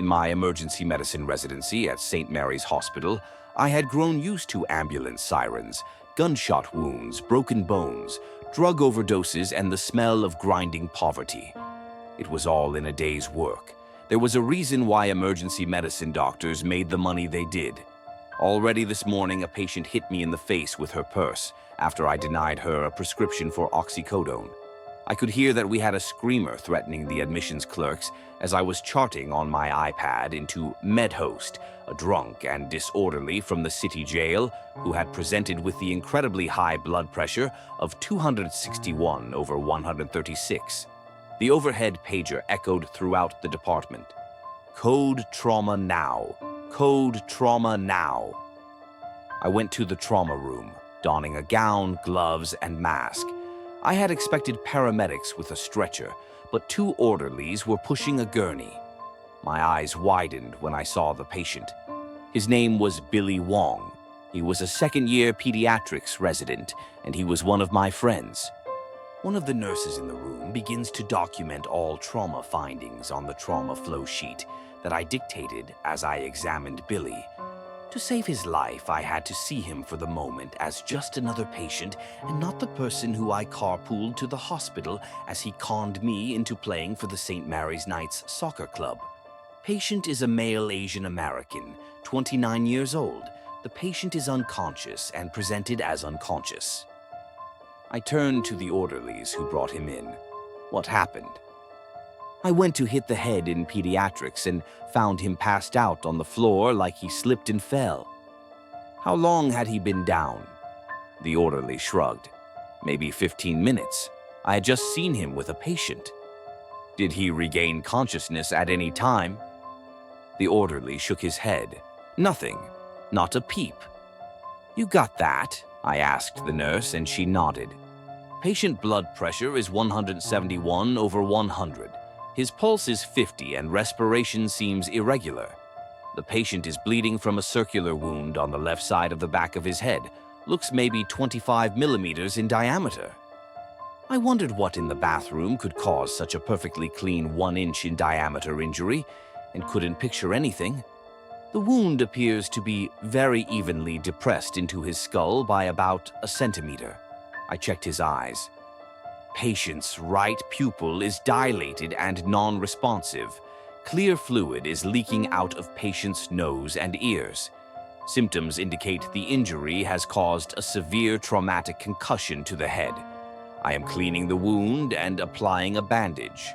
In my emergency medicine residency at St. Mary's Hospital, I had grown used to ambulance sirens, gunshot wounds, broken bones, drug overdoses, and the smell of grinding poverty. It was all in a day's work. There was a reason why emergency medicine doctors made the money they did. Already this morning, a patient hit me in the face with her purse after I denied her a prescription for oxycodone. I could hear that we had a screamer threatening the admissions clerks as I was charting on my iPad into MedHost, a drunk and disorderly from the city jail who had presented with the incredibly high blood pressure of 261/136. The overhead pager echoed throughout the department. Code trauma now. Code trauma now. I went to the trauma room, donning a gown, gloves, and mask. I had expected paramedics with a stretcher, but 2 orderlies were pushing a gurney. My eyes widened when I saw the patient. His name was Billy Wong. He was a second-year pediatrics resident, and he was one of my friends. One of the nurses in the room begins to document all trauma findings on the trauma flow sheet that I dictated as I examined Billy. To save his life, I had to see him for the moment as just another patient and not the person who I carpooled to the hospital as he conned me into playing for the St. Mary's Knights soccer club. Patient is a male Asian American, 29 years old. The patient is unconscious and presented as unconscious. I turned to the orderlies who brought him in. What happened? I went to hit the head in pediatrics and found him passed out on the floor like he slipped and fell. How long had he been down? The orderly shrugged. Maybe 15 minutes. I had just seen him with a patient. Did he regain consciousness at any time? The orderly shook his head. Nothing. Not a peep. You got that? I asked the nurse, and she nodded. Patient blood pressure is 171/100. His pulse is 50 and respiration seems irregular. The patient is bleeding from a circular wound on the left side of the back of his head. Looks maybe 25 millimeters in diameter. I wondered what in the bathroom could cause such a perfectly clean 1-inch in diameter injury and couldn't picture anything. The wound appears to be very evenly depressed into his skull by about a centimeter. I checked his eyes. Patient's right pupil is dilated and non-responsive. Clear fluid is leaking out of patient's nose and ears. Symptoms indicate the injury has caused a severe traumatic concussion to the head. I am cleaning the wound and applying a bandage.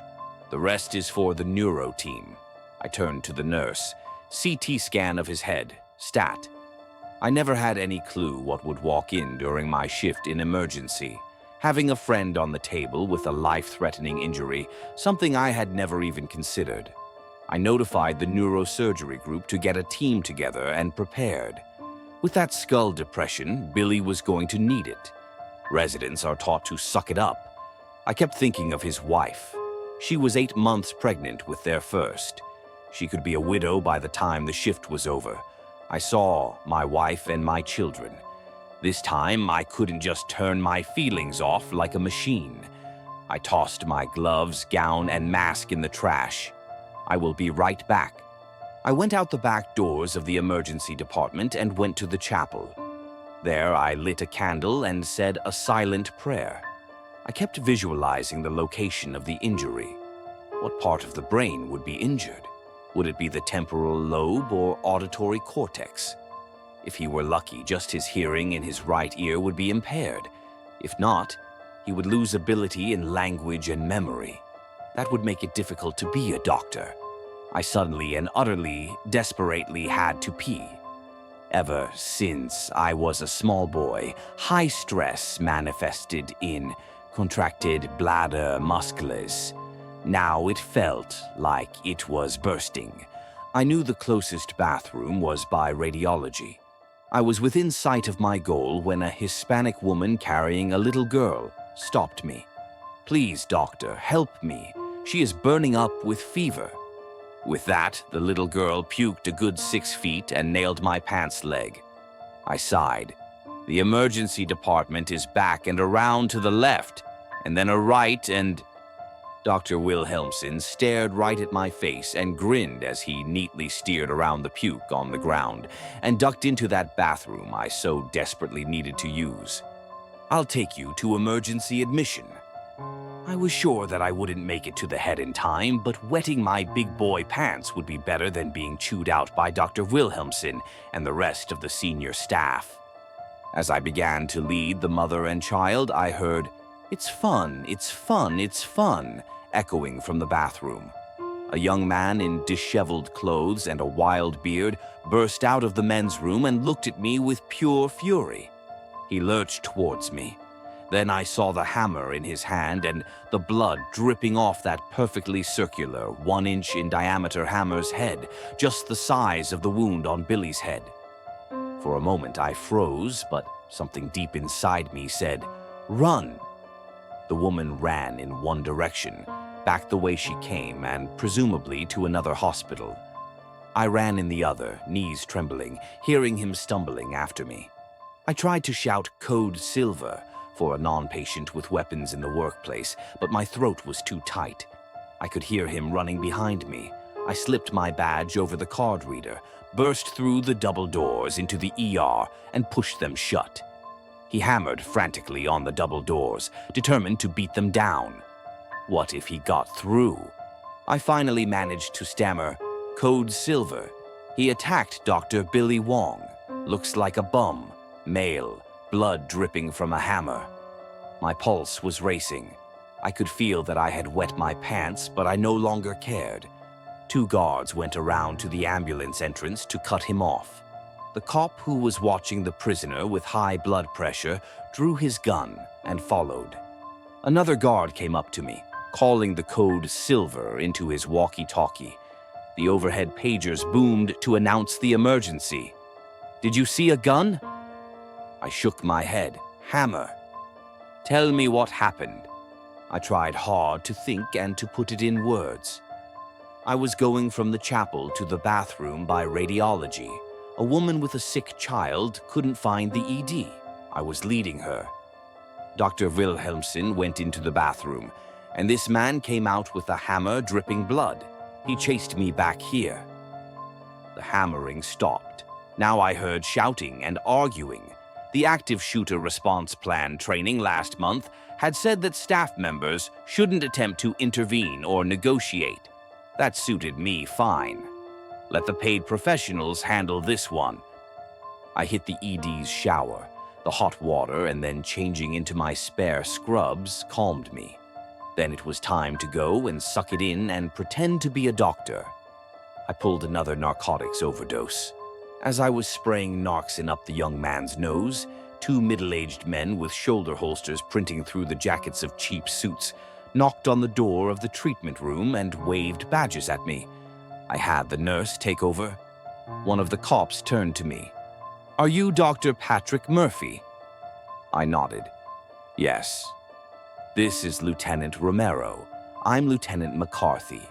The rest is for the neuro team. I turned to the nurse. CT scan of his head. Stat. I never had any clue what would walk in during my shift in emergency. Having a friend on the table with a life-threatening injury, something I had never even considered. I notified the neurosurgery group to get a team together and prepared. With that skull depression, Billy was going to need it. Residents are taught to suck it up. I kept thinking of his wife. She was 8 months pregnant with their first. She could be a widow by the time the shift was over. I saw my wife and my children. This time, I couldn't just turn my feelings off like a machine. I tossed my gloves, gown, and mask in the trash. I will be right back. I went out the back doors of the emergency department and went to the chapel. There, I lit a candle and said a silent prayer. I kept visualizing the location of the injury. What part of the brain would be injured? Would it be the temporal lobe or auditory cortex? If he were lucky, just his hearing in his right ear would be impaired. If not, he would lose ability in language and memory. That would make it difficult to be a doctor. I suddenly and utterly, desperately had to pee. Ever since I was a small boy, high stress manifested in contracted bladder musculus. Now it felt like it was bursting. I knew the closest bathroom was by radiology. I was within sight of my goal when a Hispanic woman carrying a little girl stopped me. Please, doctor, help me. She is burning up with fever. With that, the little girl puked a good 6 feet and nailed my pants leg. I sighed. The emergency department is back and around to the left, and then a right and... Dr. Wilhelmsen stared right at my face and grinned as he neatly steered around the puke on the ground and ducked into that bathroom I so desperately needed to use. "I'll take you to emergency admission." I was sure that I wouldn't make it to the head in time, but wetting my big boy pants would be better than being chewed out by Dr. Wilhelmsen and the rest of the senior staff. As I began to lead the mother and child, I heard, "It's fun, it's fun, it's fun," echoing from the bathroom. A young man in disheveled clothes and a wild beard burst out of the men's room and looked at me with pure fury. He lurched towards me. Then I saw the hammer in his hand and the blood dripping off that perfectly circular, 1-inch in diameter hammer's head, just the size of the wound on Billy's head. For a moment I froze, but something deep inside me said, "Run!" The woman ran in one direction, back the way she came and presumably to another hospital. I ran in the other, knees trembling, hearing him stumbling after me. I tried to shout "Code Silver" for a non-patient with weapons in the workplace, but my throat was too tight. I could hear him running behind me. I slipped my badge over the card reader, burst through the double doors into the ER, and pushed them shut. He hammered frantically on the double doors, determined to beat them down. What if he got through? I finally managed to stammer, "Code Silver." He attacked Dr. Billy Wong. Looks like a bum. Male. Blood dripping from a hammer. My pulse was racing. I could feel that I had wet my pants, but I no longer cared. 2 guards went around to the ambulance entrance to cut him off. The cop who was watching the prisoner with high blood pressure drew his gun and followed. Another guard came up to me, calling the code "Silver" into his walkie-talkie. The overhead pagers boomed to announce the emergency. "Did you see a gun?" I shook my head. "Hammer." "Tell me what happened." I tried hard to think and to put it in words. I was going from the chapel to the bathroom by radiology. A woman with a sick child couldn't find the ED. I was leading her. Dr. Wilhelmsen went into the bathroom, and this man came out with a hammer dripping blood. He chased me back here. The hammering stopped. Now I heard shouting and arguing. The active shooter response plan training last month had said that staff members shouldn't attempt to intervene or negotiate. That suited me fine. Let the paid professionals handle this one. I hit the ED's shower. The hot water and then changing into my spare scrubs calmed me. Then it was time to go and suck it in and pretend to be a doctor. I pulled another narcotics overdose. As I was spraying Narxin up the young man's nose, 2 middle-aged men with shoulder holsters printing through the jackets of cheap suits knocked on the door of the treatment room and waved badges at me. I had the nurse take over. One of the cops turned to me. "Are you Dr. Patrick Murphy?" I nodded. "Yes." "This is Lieutenant Romero. I'm Lieutenant McCarthy.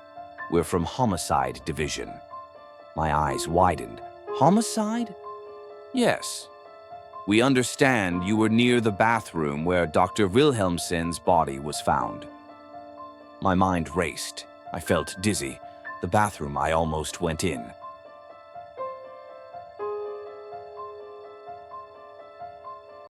We're from Homicide Division." My eyes widened. "Homicide?" "Yes. We understand you were near the bathroom where Dr. Wilhelmsen's body was found." My mind raced. I felt dizzy. The bathroom I almost went in.